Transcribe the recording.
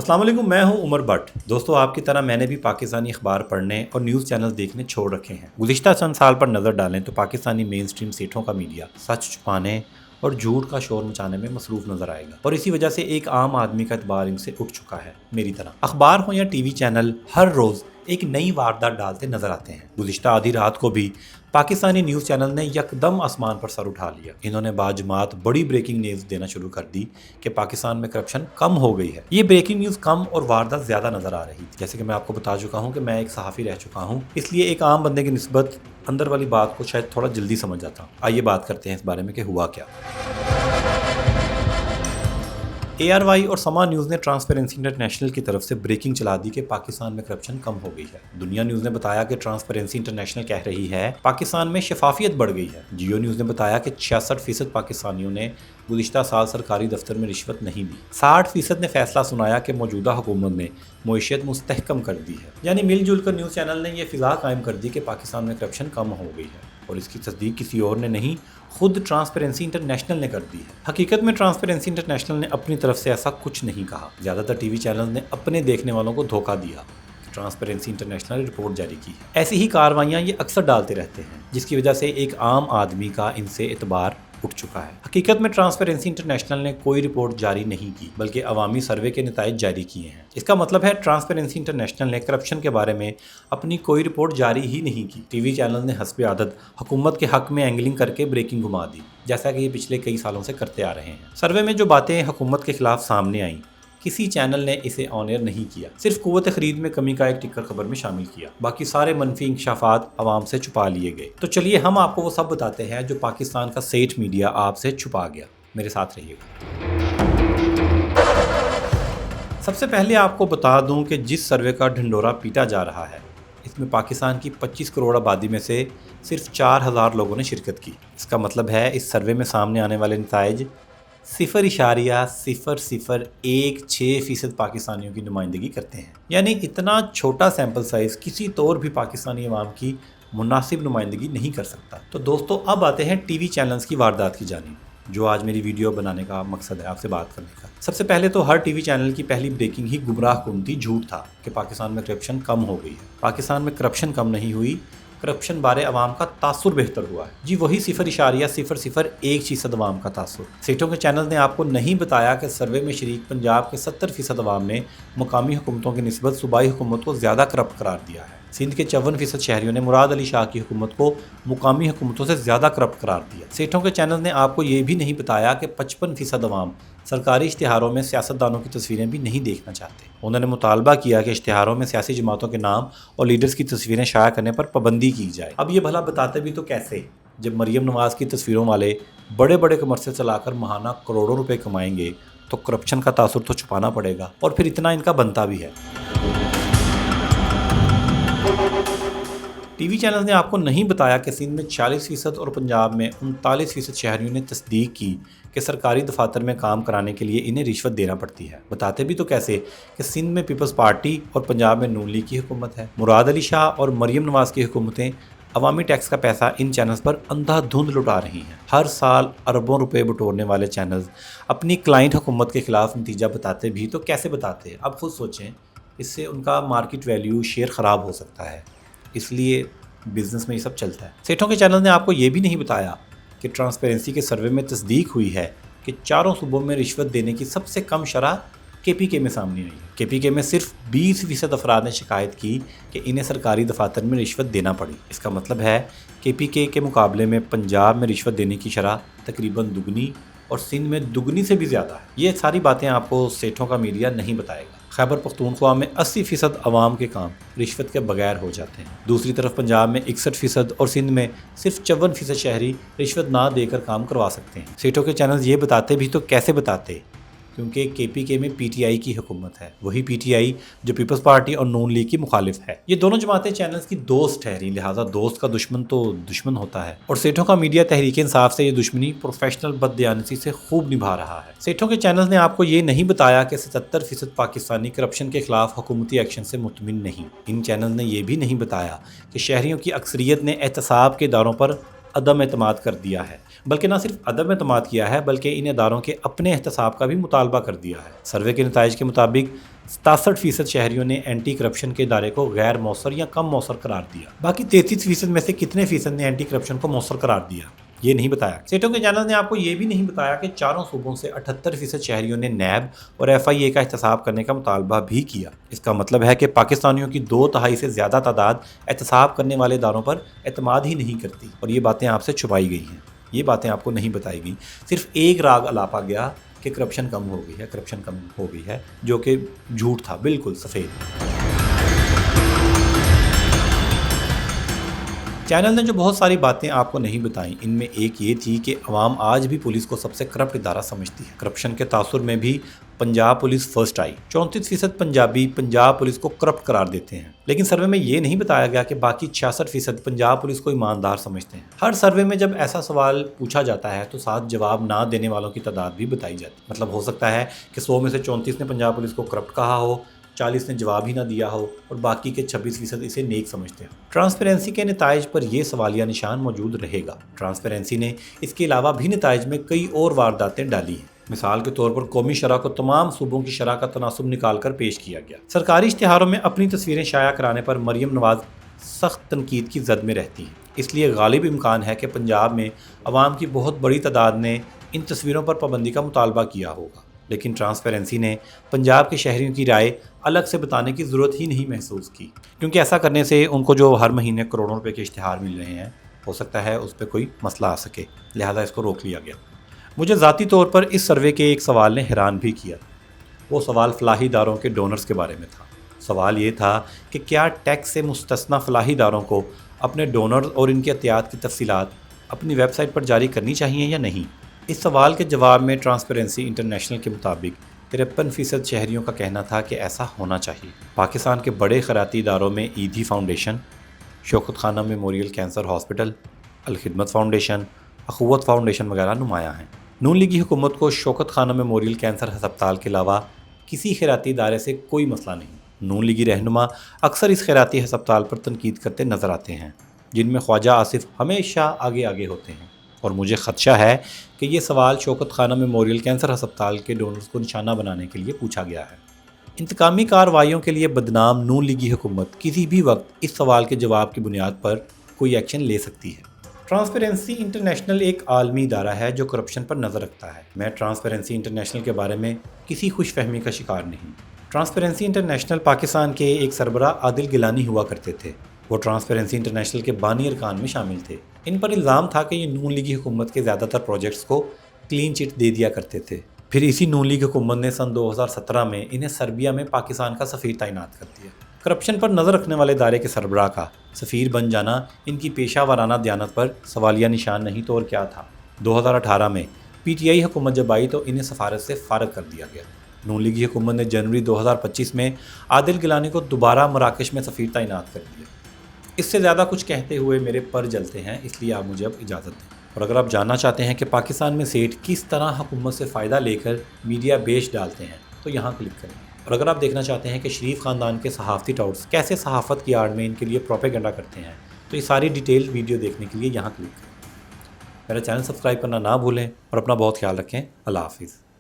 अस्सलाम वालेकुम, मैं हूं उमर भट्ट। दोस्तों, आपकी तरह मैंने भी पाकिस्तानी अखबार पढ़ने और न्यूज़ चैनल देखने छोड़ रखे हैं। गुज़िश्ता चंद साल पर नज़र डालें तो पाकिस्तानी मेन स्ट्रीम सेठों का मीडिया सच छुपाने और झूठ का शोर मचाने में मसरूफ नजर आएगा, और इसी वजह से एक आम आदमी का एतबार इनसे उठ चुका है। मेरी तरह अखबार हो या टीवी चैनल, हर रोज़ एक नई वारदात डालते नजर आते हैं। गुज़िश्ता आधी रात को भी पाकिस्तानी न्यूज़ चैनल ने यकदम आसमान पर सर उठा लिया। इन्होंने बाजमात बड़ी ब्रेकिंग न्यूज़ देना शुरू कर दी कि पाकिस्तान में करप्शन कम हो गई है। ये ब्रेकिंग न्यूज़ कम और वारदात ज़्यादा नज़र आ रही थी। जैसे कि मैं आपको बता चुका हूँ कि मैं एक सहाफ़ी रह चुका हूँ, इसलिए एक आम बंदे की निस्बत अंदर वाली बात को शायद थोड़ा जल्दी समझ जाता हूँ। आइए बात करते हैं इस बारे में कि हुआ क्या। ARY और समा न्यूज़ ने ट्रांसपेरेंसी इंटरनेशनल की तरफ से ब्रेकिंग चला दी कि पाकिस्तान में करप्शन कम हो गई है। दुनिया न्यूज़ ने बताया कि ट्रांसपेरेंसी इंटरनेशनल कह रही है पाकिस्तान में शफाफियत बढ़ गई है। जियो न्यूज़ ने बताया कि 66% पाकिस्तानियों ने गुज़िश्ता साल सरकारी दफ्तर में रिश्वत नहीं दी। 60% ने फैसला सुनाया कि मौजूदा हुकूमत ने मईशत मुस्तहकम कर दी है। यानी मिलजुल कर न्यूज़ चैनल ने यह फिजा कायम कर दी कि पाकिस्तान में करप्शन कम हो गई है, और इसकी तस्दीक किसी और ने नहीं, खुद ट्रांसपेरेंसी इंटरनेशनल ने कर दी है। हकीकत में ट्रांसपेरेंसी इंटरनेशनल ने अपनी तरफ से ऐसा कुछ नहीं कहा। ज़्यादातर टीवी चैनल ने अपने देखने वालों को धोखा दिया। ट्रांसपेरेंसी इंटरनेशनल ने रिपोर्ट जारी की है। ऐसी ही कार्रवाइयाँ ये अक्सर डालते रहते हैं, जिसकी वजह से एक आम आदमी का इनसे एतबार उठ चुका है। हकीकत में ट्रांसपेरेंसी इंटरनेशनल ने कोई रिपोर्ट जारी नहीं की, बल्कि अवामी सर्वे के नताइज जारी किए हैं। इसका मतलब है ट्रांसपेरेंसी इंटरनेशनल ने करप्शन के बारे में अपनी कोई रिपोर्ट जारी ही नहीं की। टीवी चैनल ने हस्बे आदत हुकूमत के हक में एंगलिंग करके ब्रेकिंग घुमा दी, जैसा कि ये पिछले कई सालों से करते आ रहे हैं। सर्वे में जो बातें हुकूमत के खिलाफ सामने आई, किसी चैनल ने इसे ऑन एयर नहीं किया। सिर्फ कुव्वत खरीद में कमी का एक टिकर खबर में शामिल किया। बाकी सारे मनफी इंकशाफात आवाम से छुपा लिए गए। तो चलिए हम आपको वो सब बताते हैं जो पाकिस्तान का सेठ मीडिया आपसे छुपा गया। मेरे साथ रहिएगा। सबसे पहले आपको बता दूं कि जिस सर्वे का ढिंडोरा पीटा जा रहा है, इसमें पाकिस्तान की 25 करोड़ आबादी में से सिर्फ 4000 लोगों ने शिरकत की। इसका मतलब है इस सर्वे में सामने आने वाले नताइज 0.0016% पाकिस्तानियों की नुमाइंदगी करते हैं। यानी इतना छोटा सैंपल साइज किसी तौर भी पाकिस्तानी अवाम की मुनासिब नुमाइंदगी नहीं कर सकता। तो दोस्तों, अब आते हैं टीवी चैनल्स की वारदात की जानिब, जो आज मेरी वीडियो बनाने का मकसद है, आपसे बात करने का। सबसे पहले तो हर टीवी चैनल की पहली ब्रेकिंग ही गुमराह कुन थी, झूठ था कि पाकिस्तान में करप्शन कम हो गई है। पाकिस्तान में करप्शन कम नहीं हुई, करप्शन बारे अवाम का तासुर बेहतर हुआ है। जी वही 0.001% अवाम का तासुर। सेठों के चैनल ने आपको नहीं बताया कि सर्वे में शरीक पंजाब के 70% अवाम ने मुकामी हुकूमतों की निस्बत सूबाई हुकूमत को ज़्यादा करप्ट करार दिया है। सिंध के 54% शहरियों ने मुराद अली शाह की हुकूमत को मुकामी हुकूमतों से ज़्यादा करप्ट करार दिया। सेठों के चैनल ने आपको ये भी नहीं बताया कि 55% अवाम सरकारी इश्तिहारों में सियासतदानों की तस्वीरें भी नहीं देखना चाहते। उन्होंने मुतालबा किया कि इश्तिहारों में सियासी जमातों के नाम और लीडर्स की तस्वीरें शाया करने पर पाबंदी की जाए। अब ये भला बताते भी तो कैसे, जब मरीम नवाज़ की तस्वीरों वाले बड़े बड़े कमर्शियल चलाकर महाना करोड़ों रुपए कमाएंगे तो करप्शन का तासुर तो छुपाना पड़ेगा, और फिर इतना इनका बनता भी है। टीवी चैनल ने आपको नहीं बताया कि सिंध में 40% और पंजाब में 39% शहरियों ने तस्दीक की कि सरकारी दफातर में काम कराने के लिए इन्हें रिश्वत देना पड़ती है। बताते भी तो कैसे कि सिंध में पीपल्स पार्टी और पंजाब में नून लीग की हुकूमत है। मुराद अली शाह और मरीम नवाज़ की हुकूमतें अवामी टैक्स का पैसा इन चैनल्स पर अंधाधुंध लुटा रही हैं। हर साल अरबों रुपए बटोरने वाले चैनल्स अपनी क्लाइंट हुकूमत के खिलाफ नतीजा बताते भी तो कैसे बताते हैं। अब खुद सोचें, इससे उनका मार्केट वैल्यू, शेयर ख़राब हो सकता है। इसलिए बिजनेस में ये सब चलता है। सेठों के चैनल ने आपको ये भी नहीं बताया कि ट्रांसपेरेंसी के सर्वे में तस्दीक हुई है कि चारों सूबों में रिश्वत देने की सबसे कम शरह KPK में सामने आई है। KPK में सिर्फ 20% अफराद ने शिकायत की कि इन्हें सरकारी दफातर में रिश्वत देना पड़ी। इसका मतलब है KPK के मुकाबले में पंजाब में रिश्वत देने की शरह तकरीबन दुगनी और सिंध में दुगनी से भी ज़्यादा है। ये सारी बातें आपको सेठों का मीडिया नहीं बताएगा। खैबर पख्तूनख्वा में 80% अवाम के काम रिश्वत के बगैर हो जाते हैं। दूसरी तरफ पंजाब में 61% और सिंध में सिर्फ 54% शहरी रिश्वत ना देकर काम करवा सकते हैं। सेठों के चैनल ये बताते भी तो कैसे बताते, क्योंकि KPK में PTI की हुकूमत है, वही PTI जो पीपल्स पार्टी और नून लीग की मुखालिफ है। ये दोनों जमातें चैनल्स की दोस्त ठहरी, लिहाजा दोस्त का दुश्मन तो दुश्मन होता है। और सेठों का मीडिया तहरीक इंसाफ से ये दुश्मनी प्रोफेशनल बददयानती से खूब निभा रहा है। सेठों के चैनल ने आपको ये नहीं बताया कि 77% पाकिस्तानी करप्शन के खिलाफ हुकूमती एक्शन से मुतमिन नहीं। इन चैनल ने यह भी नहीं बताया कि शहरियों की अक्सरियत ने एहतसाब के इदारों पर अदम एतमाद कर दिया है। बल्कि न सिर्फ अदम एतमाद किया है बल्कि इन इदारों के अपने एहतसाब का भी मुतालबा कर दिया है। सर्वे के नताइज के मुताबिक 67% शहरियों ने एंटी करप्शन के इदारे को गैर मौसर या कम मौसर करार दिया। बाकी 33% में से कितने फीसद ने एंटी करप्शन को मौसर करार दिया, ये नहीं बताया। सेठों के चैनल ने आपको ये भी नहीं बताया कि चारों सूबों से 78% शहरियों ने नैब और FIA का एहतसाब करने का मुतालबा भी किया। इसका मतलब है कि पाकिस्तानियों की 2/3 से ज़्यादा तादाद एहतसाब करने वाले इदारों पर एतमाद ही नहीं करती, और ये बातें आपसे छुपाई गई हैं, ये बातें आपको नहीं बताई गई। सिर्फ एक राग अलापा गया कि करप्शन कम हो गई है, करप्शन कम हो गई है, जो कि झूठ था, बिल्कुल सफ़ेद। चैनल ने जो बहुत सारी बातें आपको नहीं बताई, इनमें एक ये थी कि अवाम आज भी पुलिस को सबसे करप्ट इदारा समझती है। करप्शन के तासुर में भी पंजाब पुलिस फर्स्ट आई। 34% पंजाबी पंजाब पुलिस को करप्ट करार देते हैं, लेकिन सर्वे में ये नहीं बताया गया कि बाकी 66% पंजाब पुलिस को ईमानदार समझते हैं। हर सर्वे में जब ऐसा सवाल पूछा जाता है तो साथ जवाब ना देने वालों की तादाद भी बताई जाती है। मतलब हो सकता है कि 100 में से 34 ने पंजाब पुलिस को करप्ट कहा हो, 40 ने जवाब ही ना दिया हो, और बाकी के 26% इसे नेक समझते हैं। ट्रांसपेरेंसी के नताइज पर यह सवालिया निशान मौजूद रहेगा। ट्रांसपेरेंसी ने इसके अलावा भी नताइज में कई और वारदातें डाली हैं। मिसाल के तौर पर कौमी शरह को तमाम सूबों की शरह का तनासुब निकाल कर पेश किया गया। सरकारी इश्तिहारों में अपनी तस्वीरें शाया कराने पर मरियम नवाज सख्त तनकीद की जद में रहती हैं। इसलिए गालिब इम्कान है कि पंजाब में अवाम की बहुत बड़ी तादाद ने इन तस्वीरों पर पाबंदी का मुतालबा किया होगा, लेकिन ट्रांसपेरेंसी ने पंजाब के शहरियों की राय अलग से बताने की ज़रूरत ही नहीं महसूस की, क्योंकि ऐसा करने से उनको जो हर महीने करोड़ों रुपए के इश्तिहार मिल रहे हैं, हो सकता है उस पर कोई मसला आ सके, लिहाजा इसको रोक लिया गया। मुझे ज़ाती तौर पर इस सर्वे के एक सवाल ने हैरान भी किया। वो सवाल फलाही इदारों के डोनर्स के बारे में था। सवाल ये था कि क्या टैक्स से मुस्तस्ना फलाही इदारों को अपने डोनर्स और इनके एहतियात की तफसीलात अपनी वेबसाइट पर जारी करनी चाहिए या नहीं। इस सवाल के जवाब में ट्रांसपेरेंसी इंटरनेशनल के मुताबिक 53% शहरियों का कहना था कि ऐसा होना चाहिए। पाकिस्तान के बड़े खैराती इदारों में ईदी फाउंडेशन, शौकत खाना मेमोरियल कैंसर हॉस्पिटल, अल खिदमत फाउंडेशन, अखुवत फाउंडेशन वगैरह नुमाया हैं। नून लीगी हुकूमत को शौकत खाना मेमोरियल कैंसर अस्पताल के अलावा किसी खैराती इदारे से कोई मसला नहीं। नून लीगी रहनुमा अक्सर इस खैराती अस्पताल पर तनकीद करते नज़र आते हैं, जिनमें ख्वाजा आसिफ हमेशा आगे आगे होते हैं, और मुझे खदशा है कि ये सवाल शौकत खाना मेमोरियल कैंसर अस्पताल के डोनर्स को निशाना बनाने के लिए पूछा गया है। इंतकामी कार्रवाइयों के लिए बदनाम नून लीगी हुकूमत किसी भी वक्त इस सवाल के जवाब की बुनियाद पर कोई एक्शन ले सकती है। ट्रांसपेरेंसी इंटरनेशनल एक आलमी इदारा है जो करप्शन पर नज़र रखता है। मैं ट्रांसपेरेंसी इंटरनेशनल के बारे में किसी खुशफहमी का शिकार नहीं। ट्रांसपेरेंसी इंटरनेशनल पाकिस्तान के एक सरबराह आदिल गिलानी हुआ करते थे। वो ट्रांसपेरेंसी इंटरनेशनल के बानी अरकान में शामिल थे। इन पर इल्ज़ाम था कि ये नून लीगी हुकूमत के ज़्यादातर प्रोजेक्ट्स को क्लीन चिट दे दिया करते थे। फिर इसी नून लीग हुकूमत ने सन 2017 में इन्हें सर्बिया में पाकिस्तान का सफ़ीर तैनात कर दिया। करप्शन पर नज़र रखने वाले इदारे के सरबराह का सफ़ीर बन जाना इनकी पेशा वाराना दयानत पर सवालिया निशान नहीं तो और क्या था। 2018 में PTI हुकूमत जब आई तो इन्हें सफारत से फ़ारग कर दिया गया। नून लीगी हुकूमत ने जनवरी 2025 में आदिल गिलानी को दोबारा मराकश में सफ़ीर तैनात कर दिया। इससे ज़्यादा कुछ कहते हुए मेरे पर जलते हैं, इसलिए आप मुझे अब इजाज़त दें। और अगर आप जानना चाहते हैं कि पाकिस्तान में सेठ किस तरह हुकूमत से फ़ायदा लेकर मीडिया बेच डालते हैं तो यहाँ क्लिक करें। और अगर आप देखना चाहते हैं कि शरीफ ख़ानदान के सहाफ़ती टाउट्स कैसे सहाफ़त की आड़ में इनके लिए प्रोपेगेंडा करते हैं तो ये सारी डिटेल वीडियो देखने के लिए यहाँ क्लिक करें। मेरा चैनल सब्सक्राइब करना ना भूलें और अपना बहुत ख्याल रखें। अल्लाह हाफिज़।